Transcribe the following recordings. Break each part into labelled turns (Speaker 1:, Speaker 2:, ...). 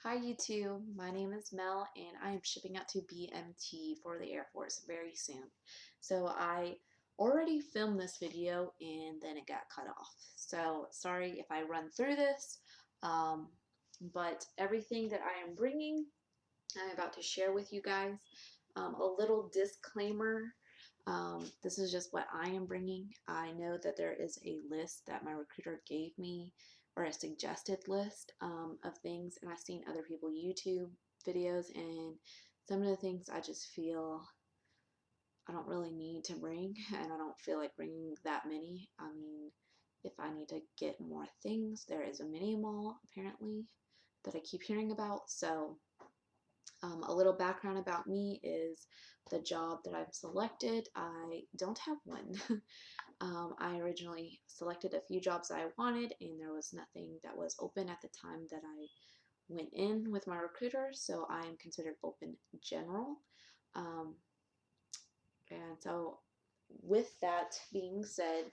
Speaker 1: Hi YouTube, my name is Mel and I am shipping out to BMT for the Air Force very soon. So I already filmed this video and then it got cut off. So sorry if I run through this, but everything that I am bringing, I'm about to share with you guys. A little disclaimer, this is just what I am bringing. I know that there is a list that my recruiter gave me, or a suggested list of things, and I've seen other people YouTube videos, and some of the things I just feel I don't really need to bring, and I don't feel like bringing that many. I mean, if I need to get more things, there is a mini mall apparently that I keep hearing about, so a little background about me is the job that I've selected. I don't have one. I originally selected a few jobs that I wanted, and there was nothing that was open at the time that I went in with my recruiter, so I am considered open general. Um, and so, with that being said,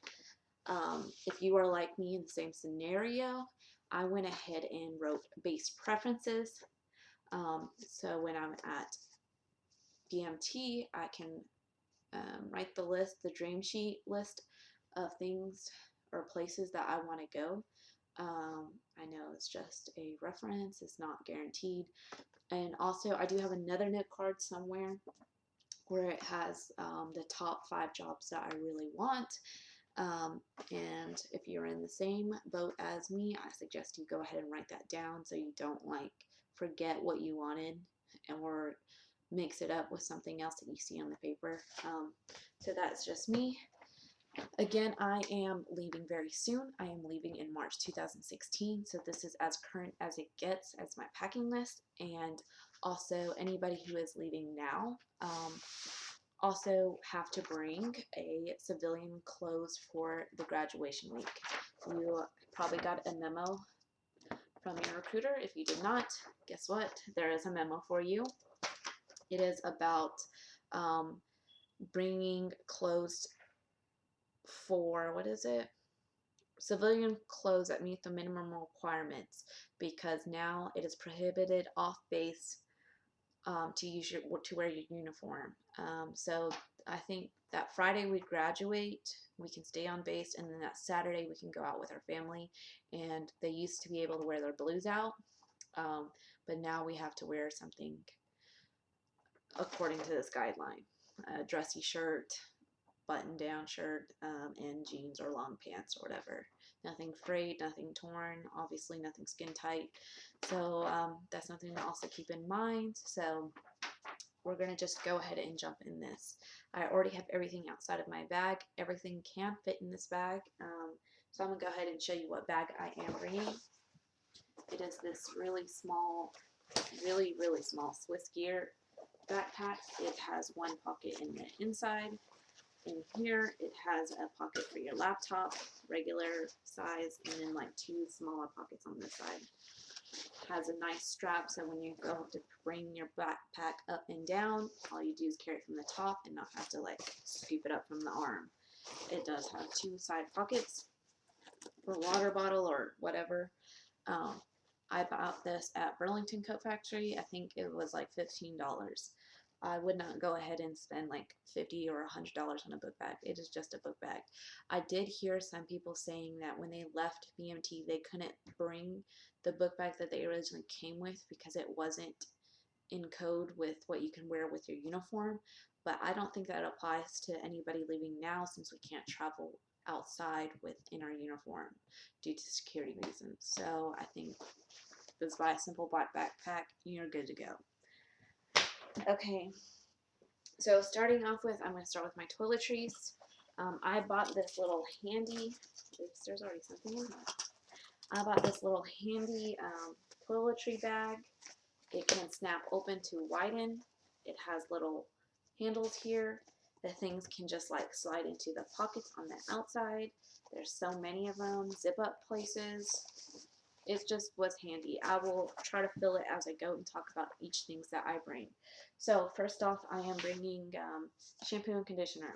Speaker 1: if you are like me in the same scenario, I went ahead and wrote base preferences. So when I'm at BMT, I can write the list, the dream sheet list of things or places that I want to go. I know it's just a reference, it's not guaranteed. And also, I do have another note card somewhere where it has the top 5 jobs that I really want. And if you're in the same boat as me, I suggest you go ahead and write that down so you don't like forget what you wanted or mix it up with something else that you see on the paper. So that's just me. Again, I am leaving very soon. I am leaving in March 2016, so this is as current as it gets as my packing list. And also, anybody who is leaving now also have to bring a civilian clothes for the graduation week. You probably got a memo from your recruiter. If you did not, guess what? There is a memo for you. It is about bringing clothes for, what is it? Civilian clothes that meet the minimum requirements, because now it is prohibited off base to wear your uniform. So I think that Friday we graduate, we can stay on base, and then that Saturday we can go out with our family. And they used to be able to wear their blues out, but now we have to wear something according to this guideline: a dressy shirt, button-down shirt, and jeans or long pants or whatever. Nothing frayed, nothing torn, obviously nothing skin tight. So that's something to also keep in mind. So we're going to just go ahead and jump in this. I already have everything outside of my bag. Everything can fit in this bag. So I'm going to go ahead and show you what bag I am bringing. It is this really small, really small Swiss Gear backpack. It has one pocket in the inside. In here, it has a pocket for your laptop, regular size, and then like 2 smaller pockets on this side. Has a nice strap, so when you go to bring your backpack up and down, all you do is carry it from the top and not have to like scoop it up from the arm. It does have 2 side pockets for water bottle or whatever. I bought this at Burlington Coat Factory. I think it was like $15. I would not go ahead and spend like $50 or $100 on a book bag. It is just a book bag. I did hear some people saying that when they left BMT, they couldn't bring the book bag that they originally came with because it wasn't in code with what you can wear with your uniform. But I don't think that applies to anybody leaving now, since we can't travel outside within our uniform due to security reasons. So I think just buy a simple black backpack, you're good to go. Okay, so starting off with, I'm going to start with my toiletries. I bought this little handy, oops, there's already something in here. I bought this little handy toiletry bag. It can snap open to widen. It has little handles here. The things can just like slide into the pockets on the outside. There's so many of them. Zip up places. It just was handy. I will try to fill it as I go and talk about each things that I bring. So first off, I am bringing shampoo and conditioner.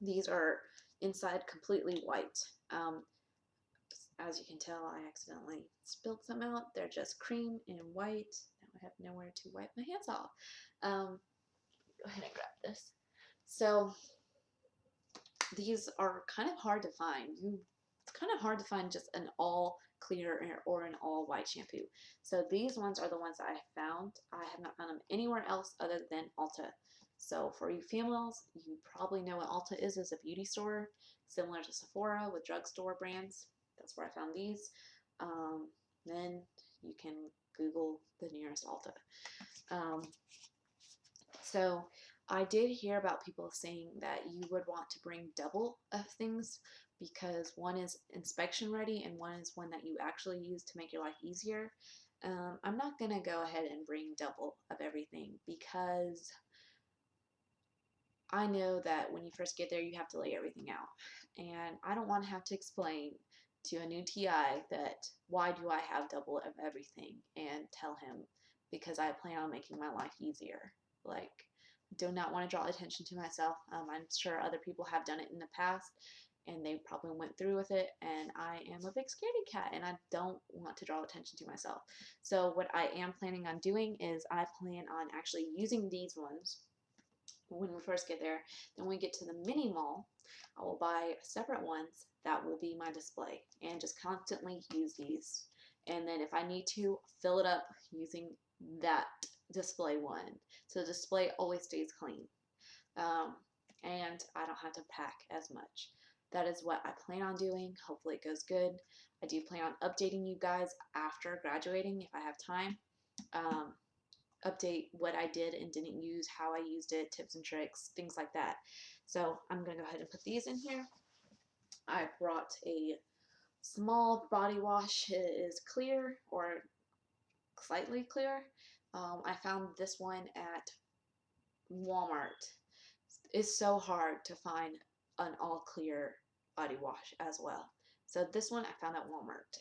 Speaker 1: These are inside completely white. As you can tell, I accidentally spilled some out. They're just cream and white. Now I have nowhere to wipe my hands off. Go ahead and grab this. So these are kind of hard to find. It's kind of hard to find just an all clear or an all white shampoo. So these ones are the ones that I found. I have not found them anywhere else other than Ulta. So for you females, you probably know what Ulta is as a beauty store, similar to Sephora with drugstore brands. That's where I found these. Then you can Google the nearest Ulta. So I did hear about people saying that you would want to bring double of things because one is inspection ready and one is one that you actually use to make your life easier. I'm not going to go ahead and bring double of everything because I know that when you first get there, you have to lay everything out. And I don't want to have to explain to a new TI that why do I have double of everything and tell him because I plan on making my life easier. Like, do not want to draw attention to myself. I'm sure other people have done it in the past and they probably went through with it, and I am a big scaredy cat and I don't want to draw attention to myself. So what I am planning on doing is I plan on actually using these ones when we first get there. Then when we get to the mini mall, I will buy separate ones that will be my display and just constantly use these. And then if I need to, fill it up using that display one. So the display always stays clean. And I don't have to pack as much. That is what I plan on doing. Hopefully it goes good. I do plan on updating you guys after graduating if I have time. Update what I did and didn't use, how I used it, tips and tricks, things like that. So I'm going to go ahead and put these in here. I brought a small body wash. It is clear or slightly clear. I found this one at Walmart. It's so hard to find an all clear body wash as well. So this one I found at Walmart.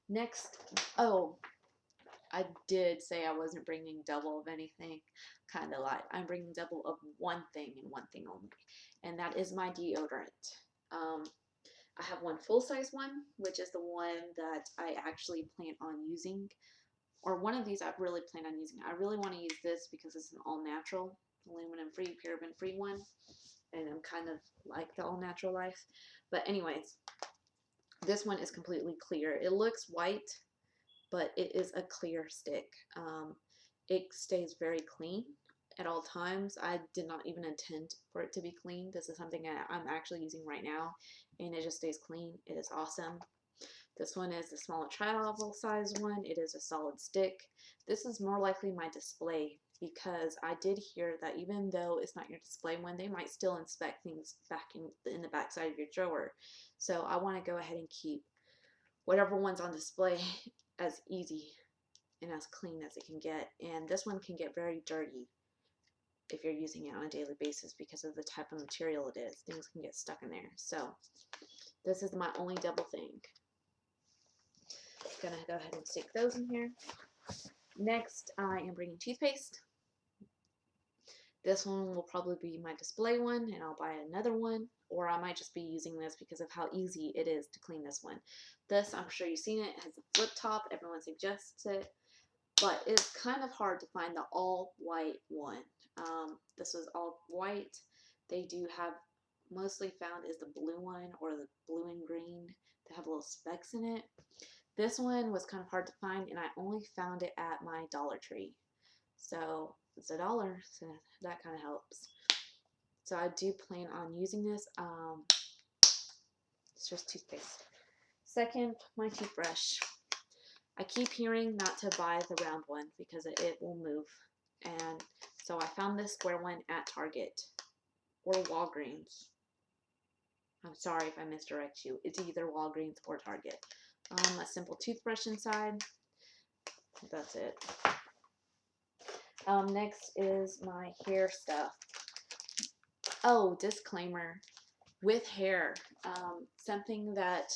Speaker 1: Next, oh, I did say I wasn't bringing double of anything. Kind of lied. I'm bringing double of one thing and one thing only, and that is my deodorant. I have one full-size one, which is the one that I actually plan on using, or one of these I really plan on using. I really want to use this because it's an all-natural, aluminum-free, paraben-free one, and I'm kind of like the all-natural life. But anyways, this one is completely clear. It looks white, but it is a clear stick. It stays very clean at all times. I did not even intend for it to be clean. This is something that I'm actually using right now, and it just stays clean. It is awesome. This one is the smaller travel size one. It is a solid stick. This is more likely my display because I did hear that even though it's not your display one, they might still inspect things back in the back side of your drawer. So I want to go ahead and keep whatever one's on display as easy and as clean as it can get. And this one can get very dirty if you're using it on a daily basis because of the type of material it is. Things can get stuck in there. So this is my only double thing. Gonna go ahead and stick those in here. Next, I am bringing toothpaste. This one will probably be my display one, and I'll buy another one, or I might just be using this because of how easy it is to clean this one. This, I'm sure you've seen it, it has a flip top. Everyone suggests it, but it's kind of hard to find the all white one. This was all white. They do have, mostly found is the blue one or the blue and green. They have little specks in it. This one was kind of hard to find, and I only found it at my Dollar Tree. So it's $1, so that kind of helps. So I do plan on using this. It's just toothpaste. Second, my toothbrush. I keep hearing not to buy the round one because it will move. And so I found this square one at Target or Walgreens. I'm sorry if I misdirect you. It's either Walgreens or Target. A simple toothbrush inside. That's it. Next is my hair stuff. Oh, disclaimer. With hair, something that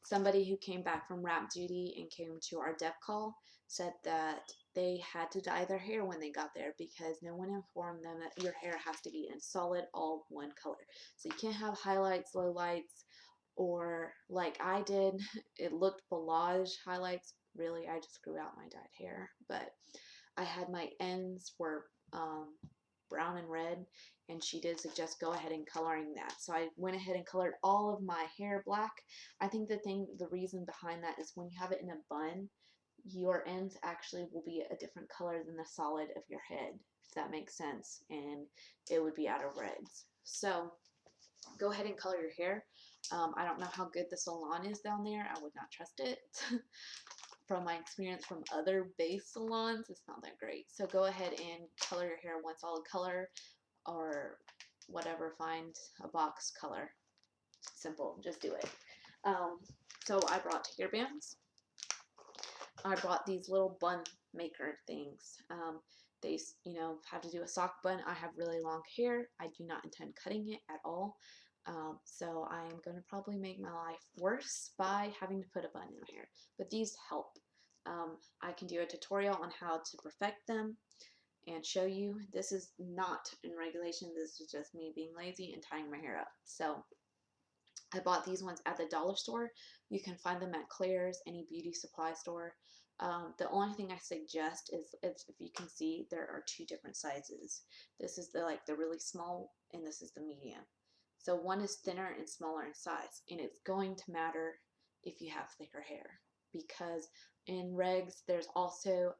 Speaker 1: somebody who came back from rap duty and came to our dep call said that they had to dye their hair when they got there because no one informed them that your hair has to be in solid all one color. So you can't have highlights, lowlights, or like I did, it looked Balage highlights. Really, I just grew out my dyed hair, but I had my ends were brown and red, and she did suggest go ahead and coloring that. So I went ahead and colored all of my hair black. I think the reason behind that is when you have it in a bun, your ends actually will be a different color than the solid of your head, if that makes sense, and it would be out of reds. So go ahead and color your hair. I don't know how good the salon is down there. I would not trust it. From my experience from other base salons, it's not that great. So go ahead and color your hair one solid color, or whatever, find a box color. Simple, just do it. So I brought hair bands. I brought these little bun maker things. They, have to do a sock bun. I have really long hair. I do not intend cutting it at all. So I am going to probably make my life worse by having to put a bun in my hair. But these help. I can do a tutorial on how to perfect them and show you. This is not in regulation. This is just me being lazy and tying my hair up. So I bought these ones at the dollar store. You can find them at Claire's, any beauty supply store. The only thing I suggest is, if you can see, there are two different sizes. This is the really small, and this is the medium. So one is thinner and smaller in size, and it's going to matter if you have thicker hair, because in regs there's also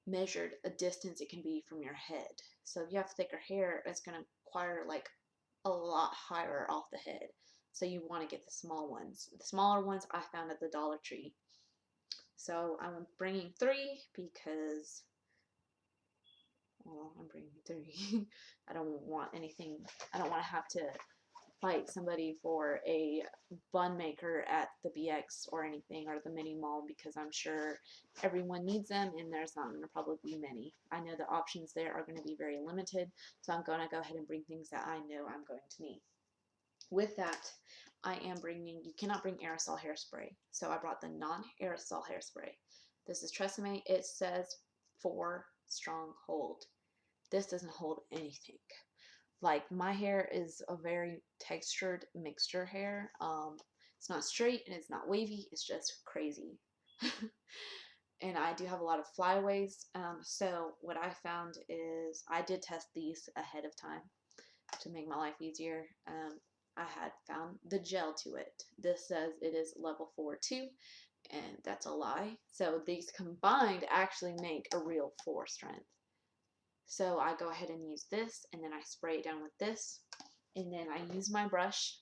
Speaker 1: measured a distance it can be from your head. So if you have thicker hair, it's going to require like a lot higher off the head. So you want to get the small ones. The smaller ones I found at the Dollar Tree. So I'm bringing 3 because, well, I'm bringing 3. I don't want to have to fight somebody for a bun maker at the BX or anything, or the mini mall, because I'm sure everyone needs them and there's not going to probably be many. I know the options there are going to be very limited, so I'm going to go ahead and bring things that I know I'm going to need. With that, I am bringing, you cannot bring aerosol hairspray, so I brought the non-aerosol hairspray. This is Tresemme. It says 4 strong hold. This doesn't hold anything. Like, my hair is a very textured mixture hair. It's not straight and it's not wavy. It's just crazy. And I do have a lot of flyaways. So what I found is I did test these ahead of time to make my life easier. I had found the gel to it. This says it is level 4-2, and that's a lie. So these combined actually make a real 4 strength. So I go ahead and use this, and then I spray it down with this, and then I use my brush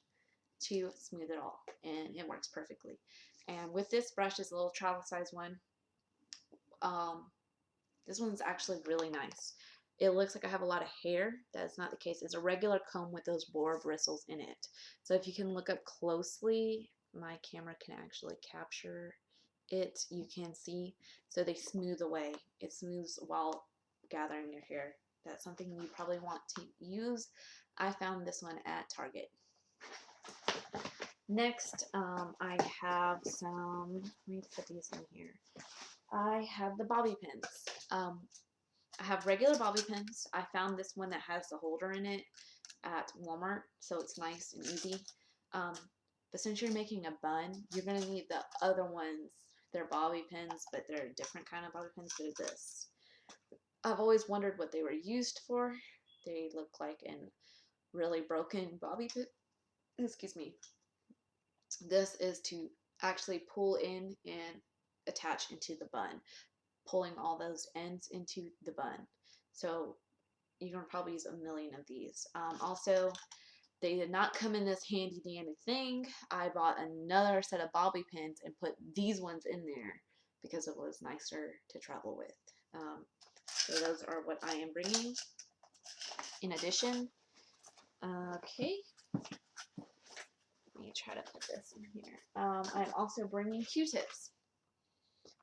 Speaker 1: to smooth it all, and it works perfectly. And with this brush, is a little travel size one. This one's actually really nice. It looks like I have a lot of hair. That's not the case. It's a regular comb with those boar bristles in it. So if you can look up closely, my camera can actually capture it. You can see. So they smooth away. It smooths while gathering your hair. That's something you probably want to use. I found this one at Target. Next, I have some, let me put these in here. I have the bobby pins. I have regular bobby pins. I found this one that has the holder in it at Walmart, so it's nice and easy. But since you're making a bun, you're going to need the other ones. They're bobby pins, but they're a different kind of bobby pins. They're this. I've always wondered what they were used for. They look like a really broken bobby pin. Excuse me. This is to actually pull in and attach into the bun, pulling all those ends into the bun. So you can probably use a million of these. Also, they did not come in this handy dandy thing. I bought another set of bobby pins and put these ones in there because it was nicer to travel with. So those are what I am bringing. In addition, okay, let me try to put this in here. I'm also bringing Q-tips.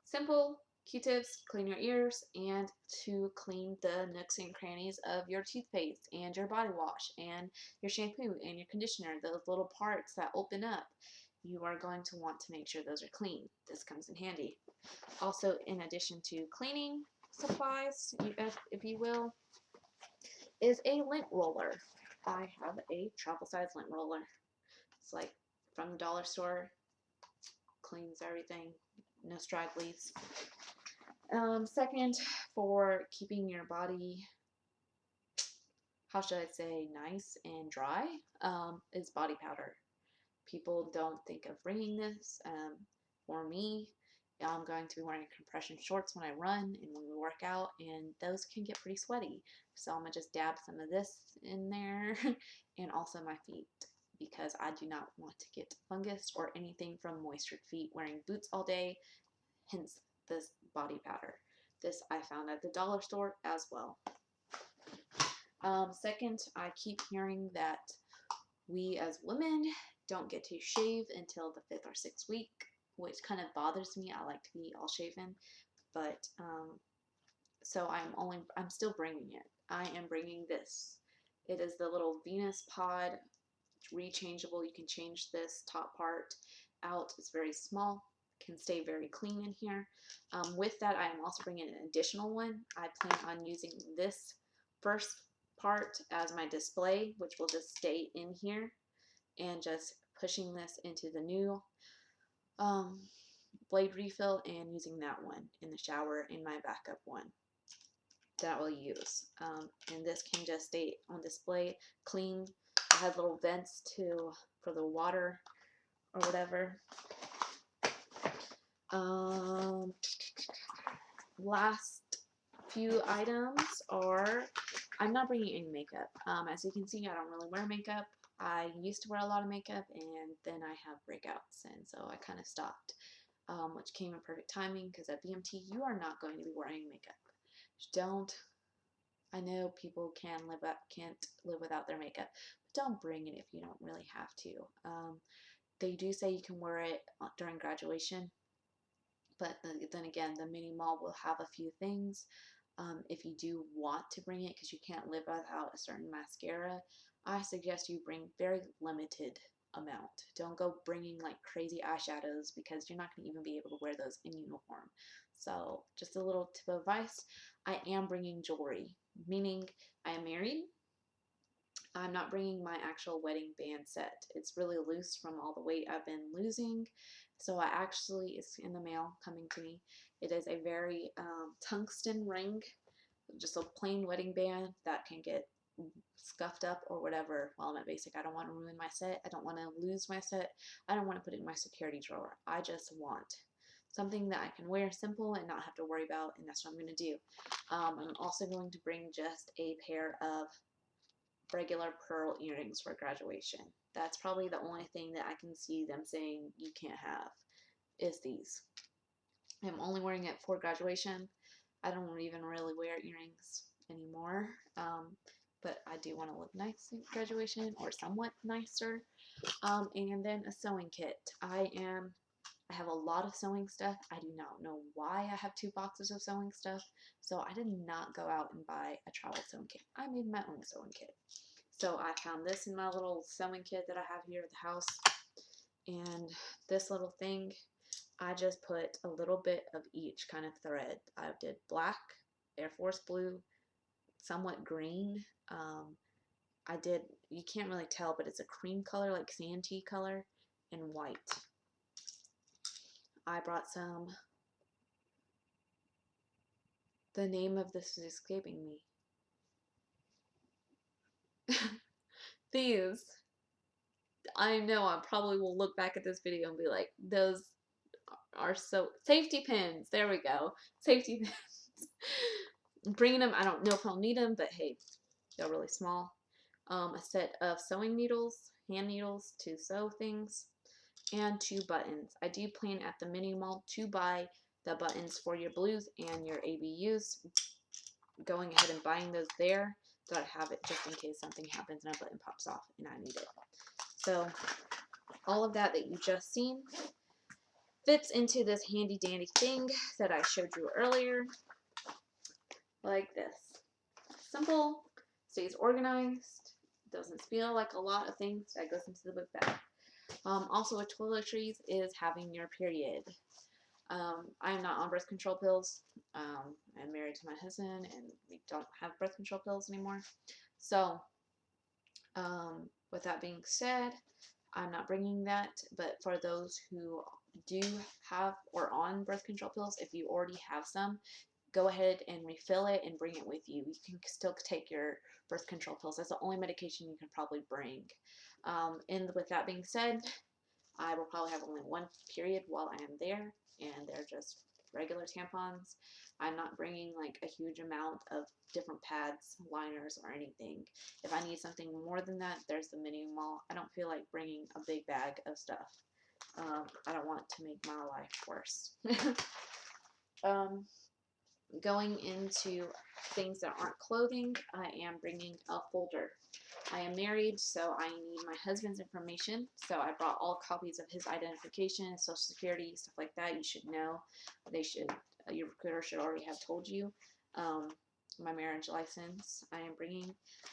Speaker 1: Simple Q-tips, clean your ears, and to clean the nooks and crannies of your toothpaste and your body wash and your shampoo and your conditioner, those little parts that open up. You are going to want to make sure those are clean. This comes in handy. Also, in addition to cleaning supplies, if you will, is a lint roller. I have a travel size lint roller. It's like from the dollar store. Cleans everything, no stragglies. Second, for keeping your body, how should I say, nice and dry, is body powder. People don't think of bringing this. For me, I'm going to be wearing compression shorts when I run and when we work out, and those can get pretty sweaty. So I'm going to just dab some of this in there and also my feet, because I do not want to get fungus or anything from moistured feet wearing boots all day, hence this body powder. This I found at the dollar store as well. Second, I keep hearing that we as women don't get to shave until the 5th or 6th week, which kind of bothers me. I like to be all shaven, but so I'm still bringing it. I am bringing this. It is the little Venus Pod, rechangeable. You can change this top part out. It's very small, can stay very clean in here. With that, I am also bringing an additional one. I plan on using this first part as my display, which will just stay in here, and just pushing this into the new blade refill and using that one in the shower in my backup one that we'll use. And this can just stay on display clean. It has little vents for the water or whatever. Last few items are, I'm not bringing any makeup. As you can see, I don't really wear makeup. I used to wear a lot of makeup, and then I have breakouts, and so I kind of stopped, which came in perfect timing, because at BMT you are not going to be wearing makeup. Don't. I know people can't live without their makeup, but don't bring it if you don't really have to. They do say you can wear it during graduation, but then again, the mini mall will have a few things. If you do want to bring it, because you can't live without a certain mascara, I suggest you bring very limited amount. Don't go bringing like crazy eyeshadows, because you're not going to even be able to wear those in uniform. So just a little tip of advice, I am bringing jewelry, meaning I am married. I'm not bringing my actual wedding band set. It's really loose from all the weight I've been losing. So it's in the mail coming to me. It is a very tungsten ring, just a plain wedding band that can get scuffed up or whatever while I'm at basic. I don't want to ruin my set. I don't want to lose my set. I don't want to put it in my security drawer. I just want something that I can wear simple and not have to worry about, and that's what I'm going to do. I'm also going to bring just a pair of regular pearl earrings for graduation. That's probably the only thing that I can see them saying you can't have, is these. I'm only wearing it for graduation. I don't even really wear earrings anymore, but I do want to look nice at graduation, or somewhat nicer. And then a sewing kit. I have a lot of sewing stuff. I do not know why I have 2 boxes of sewing stuff, so I did not go out and buy a travel sewing kit. I made my own sewing kit. So I found this in my little sewing kit that I have here at the house, and this little thing, I just put a little bit of each kind of thread. I did black, Air Force blue, somewhat green. You can't really tell, but it's a cream color, like sand-tea color, and white. I brought some, the name of this is escaping me. These, I know I probably will look back at this video and be like, those are so, safety pins, there we go, safety pins. Bringing them, I don't know if I'll need them, but hey, they're really small. A set of sewing needles, hand needles to sew things, and 2 buttons. I do plan at the mini mall to buy the buttons for your blues and your ABUs. Going ahead and buying those there, so I have it just in case something happens and a button pops off and I need it. So all of that you just seen fits into this handy dandy thing that I showed you earlier, like this. Simple, stays organized, doesn't feel like a lot of things that goes into the book bag. Also with toiletries is having your period. I am not on birth control pills. I'm married to my husband, and we don't have birth control pills anymore. So, with that being said, I'm not bringing that, but for those who do have or on birth control pills, if you already have some, go ahead and refill it and bring it with you. You can still take your birth control pills. That's the only medication you can probably bring. And with that being said, I will probably have only one period while I am there, and they're just regular tampons. I'm not bringing like a huge amount of different pads, liners, or anything. If I need something more than that, there's the mini mall. I don't feel like bringing a big bag of stuff. I don't want to make my life worse. um, Going into things that aren't clothing, I am bringing a folder. I am married, so I need my husband's information. So I brought all copies of his identification, social security, stuff like that. You should know. They should. Your recruiter should already have told you. My marriage license. I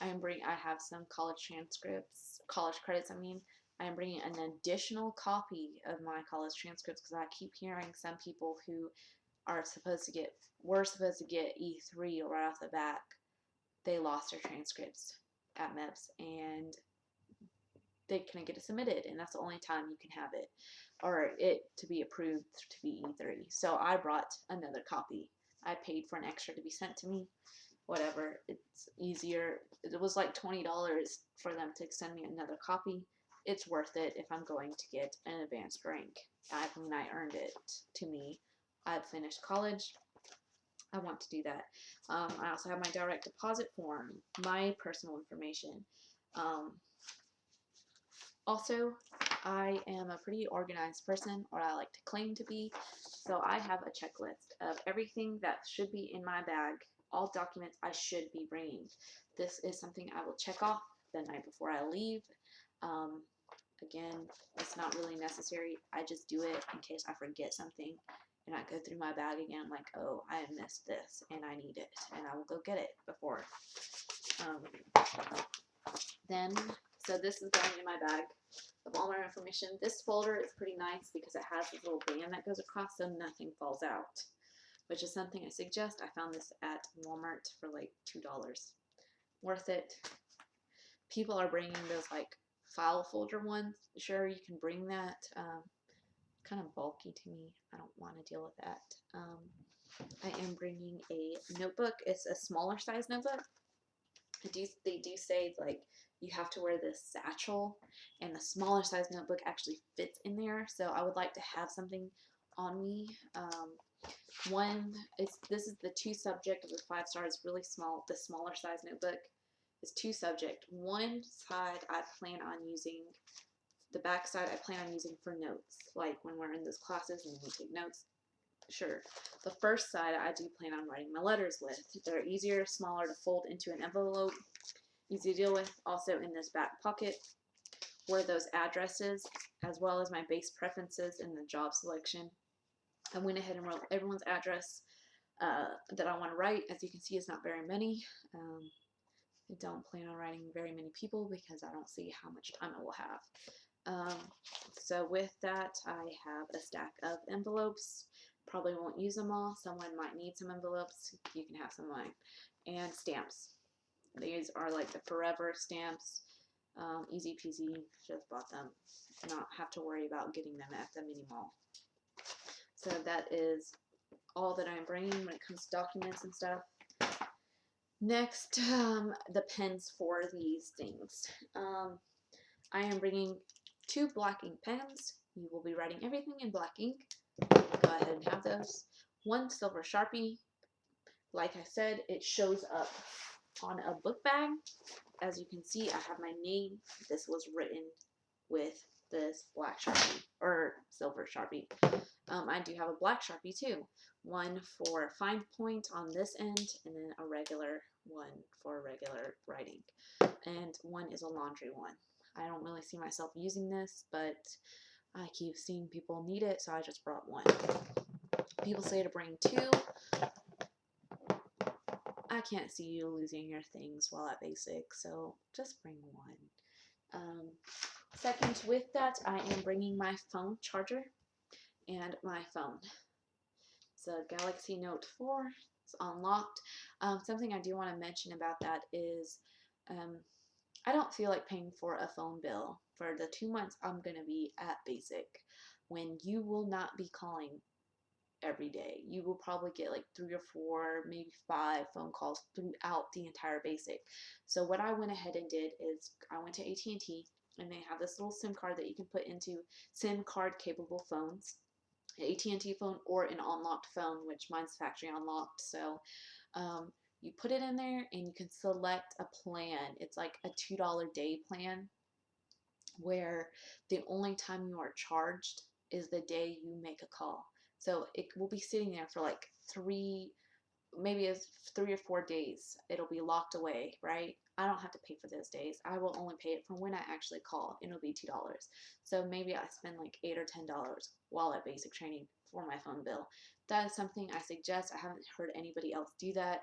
Speaker 1: have some college transcripts, college credits. I am bringing an additional copy of my college transcripts because I keep hearing some people who are supposed to get were supposed to get E3 right off the bat. They lost their transcripts at MEPS and they couldn't get it submitted, and that's the only time you can have it or it to be approved to be E3. So I brought another copy. I paid for an extra to be sent to me. Whatever, it's easier. It was like $20 for them to send me another copy. It's worth it if I'm going to get an advanced rank. I earned it to me. I've finished college. I want to do that. I also have my direct deposit form, my personal information. Um, Also, I am a pretty organized person, or I like to claim to be, so I have a checklist of everything that should be in my bag, all documents I should be bringing. This is something I will check off the night before I leave. Um, Again, it's not really necessary. I just do it in case I forget something and I go through my bag again. I'm like, oh, I missed this and I need it, and I will go get it before. So this is going in my bag of all my information. This folder is pretty nice because it has this little band that goes across so nothing falls out, which is something I suggest. I found this at Walmart for like $2. Worth it. People are bringing those like file folder ones. Sure, you can bring that. Kind of bulky to me. I don't want to deal with that. I am bringing a notebook. It's a smaller size notebook. They do say like you have to wear this satchel, and the smaller size notebook actually fits in there. So I would like to have something on me. This is the 2 subject of the 5 star. It's really small. The smaller size notebook is 2 subject. One side I plan on using. The back side I plan on using for notes, like when we're in those classes and we take notes. Sure. The first side I do plan on writing my letters with. They're easier, smaller to fold into an envelope, easy to deal with. Also in this back pocket were those addresses as well as my base preferences in the job selection. I went ahead and wrote everyone's address that I want to write. As you can see, it's not very many. I don't plan on writing very many people because I don't see how much time I will have. So with that, I have a stack of envelopes. Probably won't use them all. Someone might need some envelopes. You can have some of mine. And stamps. These are like the forever stamps. Easy peasy. Just bought them. Not have to worry about getting them at the mini mall. So that is all that I'm bringing when it comes to documents and stuff. Next, the pens for these things. I am bringing 2 black ink pens. You will be writing everything in black ink. Go ahead and have those. 1 silver Sharpie. Like I said, it shows up on a book bag. As you can see, I have my name. This was written with this black Sharpie or silver Sharpie. I do have a black Sharpie too. 1 for fine point on this end, and then a regular one for regular writing. And 1 is a laundry one. I don't really see myself using this, but I keep seeing people need it, so I just brought 1. People say to bring 2. I can't see you losing your things while at basic, so just bring 1. Second, with that, I am bringing my phone charger and my phone. It's a Galaxy Note 4. It's unlocked. Something I do want to mention about that is I don't feel like paying for a phone bill for the 2 months I'm going to be at basic, when you will not be calling every day. You will probably get like 3 or 4, maybe 5 phone calls throughout the entire basic. So what I went ahead and did is I went to AT&T, and they have this little SIM card that you can put into SIM card capable phones, an AT&T phone or an unlocked phone, which mine's factory unlocked. So you put it in there and you can select a plan. It's like a $2 day plan, where the only time you are charged is the day you make a call. So it will be sitting there for like maybe it's 3 or 4 days. It'll be locked away, right? I don't have to pay for those days. I will only pay it for when I actually call, and it'll be $2. So maybe I spend like $8 or $10 while at basic training for my phone bill. That is something I suggest. I haven't heard anybody else do that,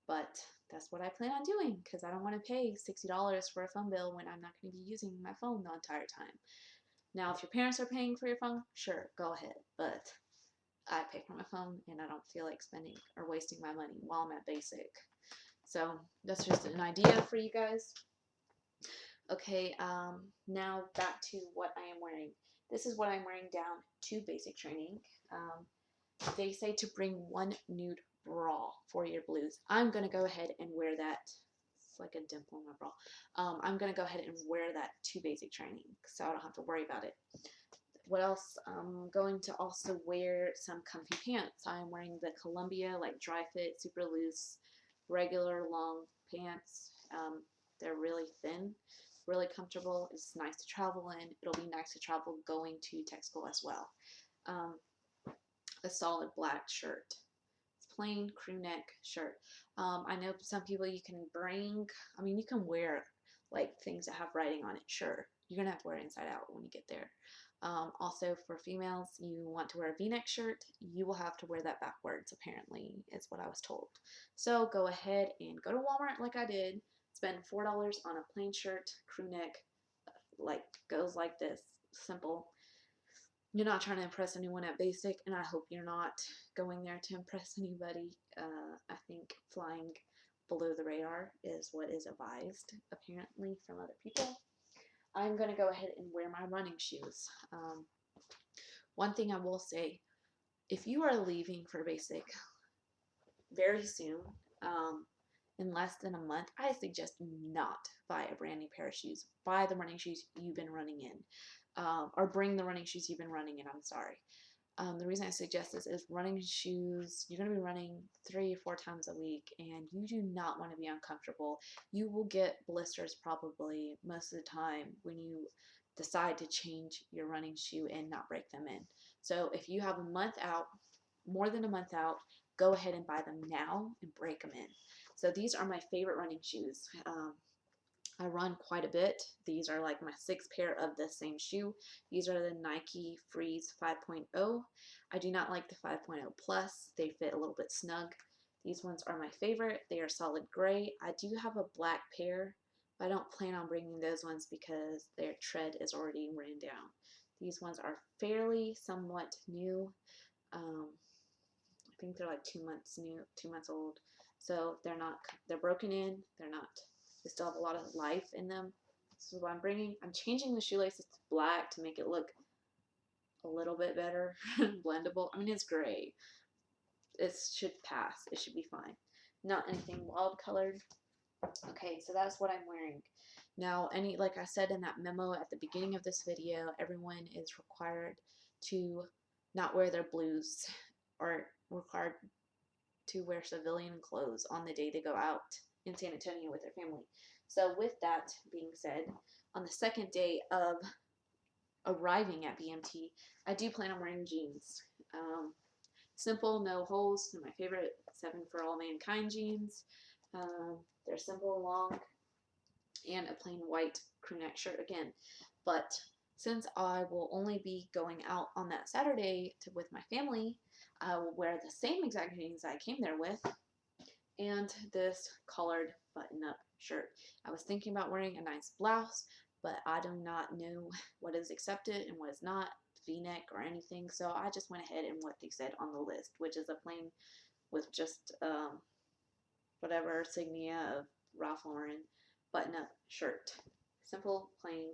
Speaker 1: but that's what I plan on doing, because I don't want to pay $60 for a phone bill when I'm not going to be using my phone the entire time. Now, if your parents are paying for your phone, sure, go ahead, but I pay for my phone, and I don't feel like spending or wasting my money while I'm at basic. So that's just an idea for you guys. Okay, now back to what I am wearing. This is what I'm wearing down to basic training. They say to bring one nude bra for your blues. I'm going to go ahead and wear that. It's like a dimple in my bra. I'm going to go ahead and wear that to basic training, so I don't have to worry about it. What else? I'm going to also wear some comfy pants. I'm wearing the Columbia like dry fit, super loose, regular long pants. They're really thin, really comfortable. It's nice to travel in. It'll be nice to travel going to tech school as well. A solid black shirt. It's plain crew neck shirt. I know some people you can bring, you can wear like things that have writing on it. Sure, you're gonna have to wear it inside out when you get there. Also, for females, you want to wear a v-neck shirt, you will have to wear that backwards, apparently, is what I was told. So go ahead and go to Walmart like I did, spend $4 on a plain shirt, crew neck, like goes like this, simple. You're not trying to impress anyone at basic, and I hope you're not going there to impress anybody. I think flying below the radar is what is advised, apparently, from other people. I'm going to go ahead and wear my running shoes. One thing I will say, if you are leaving for basic very soon, in less than a month, I suggest not buy a brand new pair of shoes. Buy the running shoes you've been running in, or bring the running shoes you've been running in, I'm sorry. The reason I suggest this is running shoes, you're going to be running 3 or 4 times a week, and you do not want to be uncomfortable. You will get blisters probably most of the time when you decide to change your running shoe and not break them in. So if you have a month out, more than a month out, go ahead and buy them now and break them in. So these are my favorite running shoes. I run quite a bit. These are like my 6th pair of the same shoe. These are the Nike Freeze 5.0. I do not like the 5.0 Plus. They fit a little bit snug. These ones are my favorite. They are solid gray. I do have a black pair, but I don't plan on bringing those ones because their tread is already ran down. These ones are fairly somewhat new. I think they're like 2 months new, 2 months old. So they're broken in. They still have a lot of life in them. This is what I'm bringing. I'm changing the shoelaces to black to make it look a little bit better, blendable. It's gray. It should pass. It should be fine. Not anything wild colored. Okay, so that's what I'm wearing. Now, like I said in that memo at the beginning of this video, everyone is required to not wear their blues, or required to wear civilian clothes on the day they go out in San Antonio with their family. So with that being said, on the second day of arriving at BMT, I do plan on wearing jeans. Simple, no holes. They're my favorite 7 for All Mankind jeans. They're simple, long, and a plain white crew neck shirt again. But since I will only be going out on that Saturday with my family, I will wear the same exact jeans I came there with, and this collared button-up shirt. I was thinking about wearing a nice blouse, but I do not know what is accepted and what is not, v-neck or anything, so I just went ahead and what they said on the list, which is a plain with just whatever insignia of Ralph Lauren button-up shirt. Simple, plain,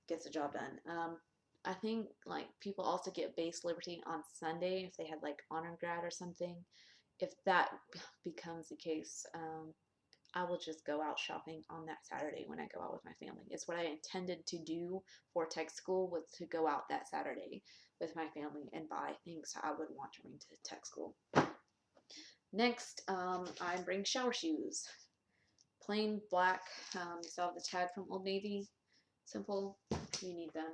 Speaker 1: gets the job done. I think like people also get base Liberty on Sunday if they had like honor grad or something. If that becomes the case, I will just go out shopping on that Saturday when I go out with my family. It's what I intended to do for tech school, was to go out that Saturday with my family and buy things I would want to bring to tech school. Next, I bring shower shoes. Plain black. You still have the tag from Old Navy. Simple. You need them.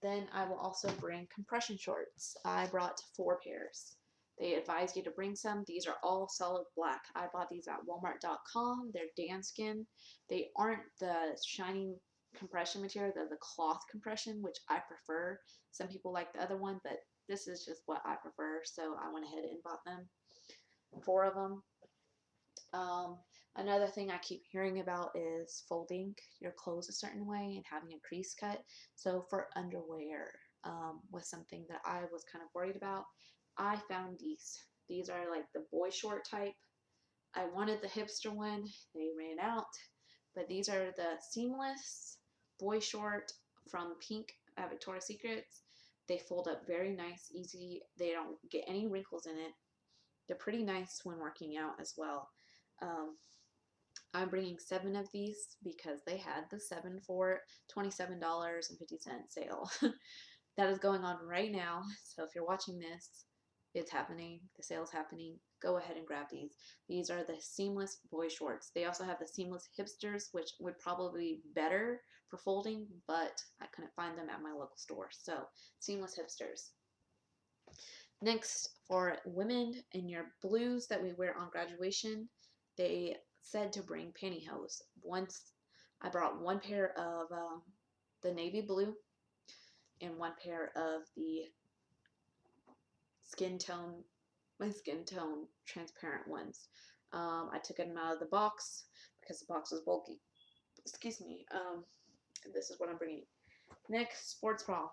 Speaker 1: Then I will also bring compression shorts. I brought 4 pairs. They advise you to bring some. These are all solid black. I bought these at walmart.com. They're Danskin. They aren't the shiny compression material. They're the cloth compression, which I prefer. Some people like the other one, but this is just what I prefer. So I went ahead and bought them. 4 of them. Another thing I keep hearing about is folding your clothes a certain way and having a crease cut. So for underwear, was something that I was kind of worried about. I found these. These are like the boy short type. I wanted the hipster one. They ran out. But these are the seamless boy short from Pink at Victoria's Secrets. They fold up very nice, easy. They don't get any wrinkles in it. They're pretty nice when working out as well. I'm bringing 7 of these because they had the 7 for $27.50 sale. That is going on right now. So if you're watching this, it's happening. The sale's happening. Go ahead and grab these. These are the seamless boy shorts. They also have the seamless hipsters, which would probably be better for folding, but I couldn't find them at my local store. So seamless hipsters. Next, for women in your blues that we wear on graduation, they said to bring pantyhose. Once I brought 1 pair of the navy blue and 1 pair of the my skin tone transparent ones. I took them out of the box because the box was bulky. Excuse me. This is what I'm bringing. Next, sports bra.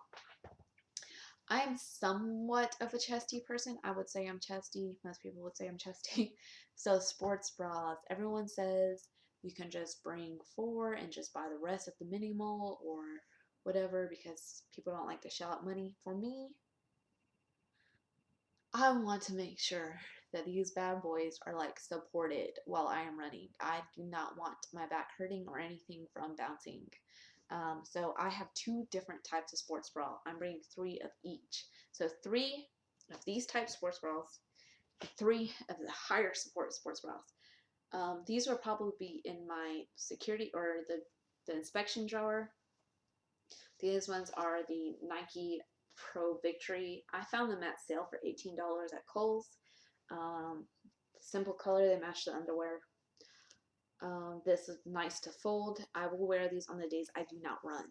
Speaker 1: I am somewhat of a chesty person. I would say I'm chesty. Most people would say I'm chesty. So sports bras, everyone says you can just bring 4 and just buy the rest at the mini mall or whatever because people don't like to shell out money. For me, I want to make sure that these bad boys are like supported while I am running. I do not want my back hurting or anything from bouncing. So I have 2 different types of sports bra. I'm bringing 3 of each. So 3 of these type sports bras, 3 of the higher support sports bras. These will probably be in my security or the inspection drawer. These ones are the Nike Pro Victory. I found them at sale for $18 at Kohl's. Simple color, they match the underwear. This is nice to fold. I will wear these on the days I do not run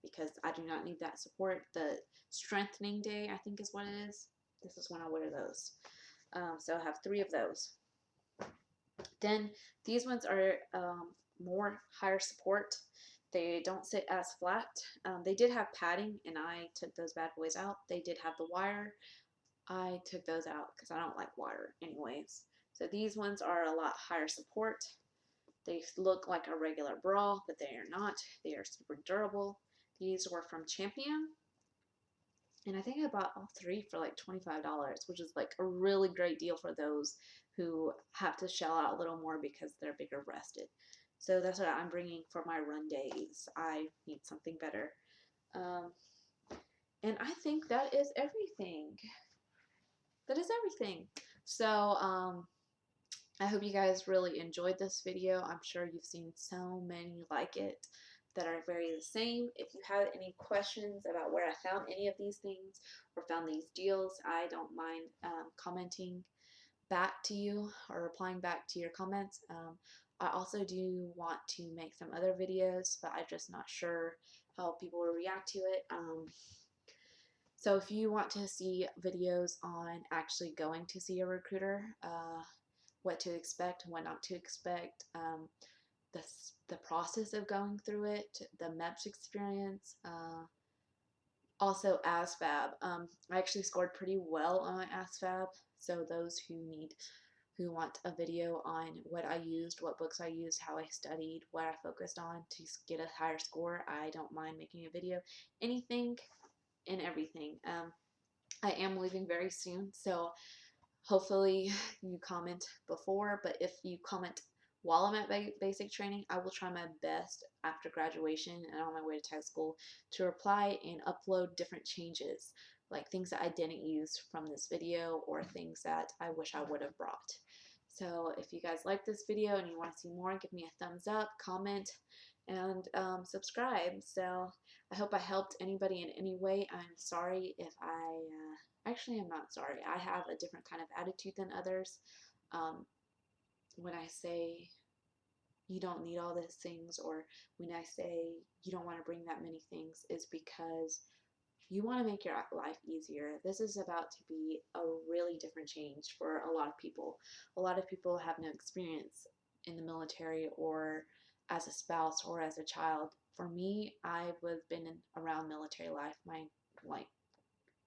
Speaker 1: because I do not need that support. The strengthening day, I think is what it is. This is when I wear those. So I have 3 of those. Then these ones are more higher support. They don't sit as flat. They did have padding and I took those bad boys out. They did have the wire. I took those out because I don't like wire anyways. So these ones are a lot higher support. They look like a regular bra, but they are not. They are super durable. These were from Champion. And I think I bought all 3 for like $25, which is like a really great deal for those who have to shell out a little more because they're bigger breasted. So that's what I'm bringing for my run days. I need something better. And I think that is everything. That is everything. So, I hope you guys really enjoyed this video. I'm sure you've seen so many like it that are very the same. If you have any questions about where I found any of these things or found these deals, I don't mind commenting back to you or replying back to your comments. I also do want to make some other videos, but I'm just not sure how people will react to it. So if you want to see videos on actually going to see a recruiter, what to expect and what not to expect, the process of going through it, the MEPS experience, also ASVAB. I actually scored pretty well on my ASVAB, so those who need who want a video on what I used, what books I used, how I studied, what I focused on to get a higher score, I don't mind making a video. Anything and everything. I am leaving very soon, so hopefully you comment before, but if you comment while I'm at basic training, I will try my best after graduation and on my way to tech school to reply and upload different changes, like things that I didn't use from this video or things that I wish I would have brought. So if you guys like this video and you want to see more, give me a thumbs up, comment, and subscribe. So I hope I helped anybody in any way. I'm sorry if actually, I'm not sorry. I have a different kind of attitude than others. When I say you don't need all these things, or when I say you don't want to bring that many things, is because you want to make your life easier. This is about to be a really different change for a lot of people. A lot of people have no experience in the military or as a spouse or as a child. For me, I've been around military life like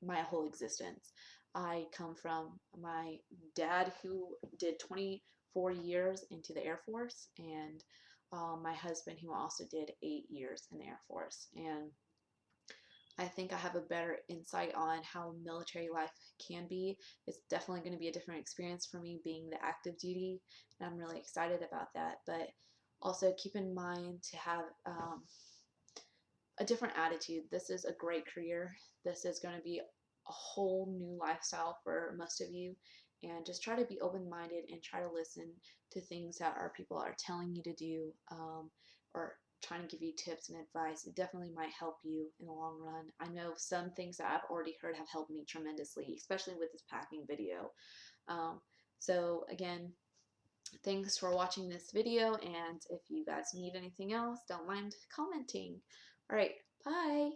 Speaker 1: my whole existence. I come from my dad, who did 24 years into the Air Force, and my husband, who also did 8 years in the Air Force. And I think I have a better insight on how military life can be. It's definitely going to be a different experience for me being the active duty, and I'm really excited about that. But also keep in mind to have a different attitude. This is a great career. This is going to be a whole new lifestyle for most of you. And just try to be open minded and try to listen to things that our people are telling you to do, or trying to give you tips and advice. It definitely might help you in the long run. I know some things that I've already heard have helped me tremendously, especially with this packing video. So again, thanks for watching this video, and if you guys need anything else, don't mind commenting. All right, bye.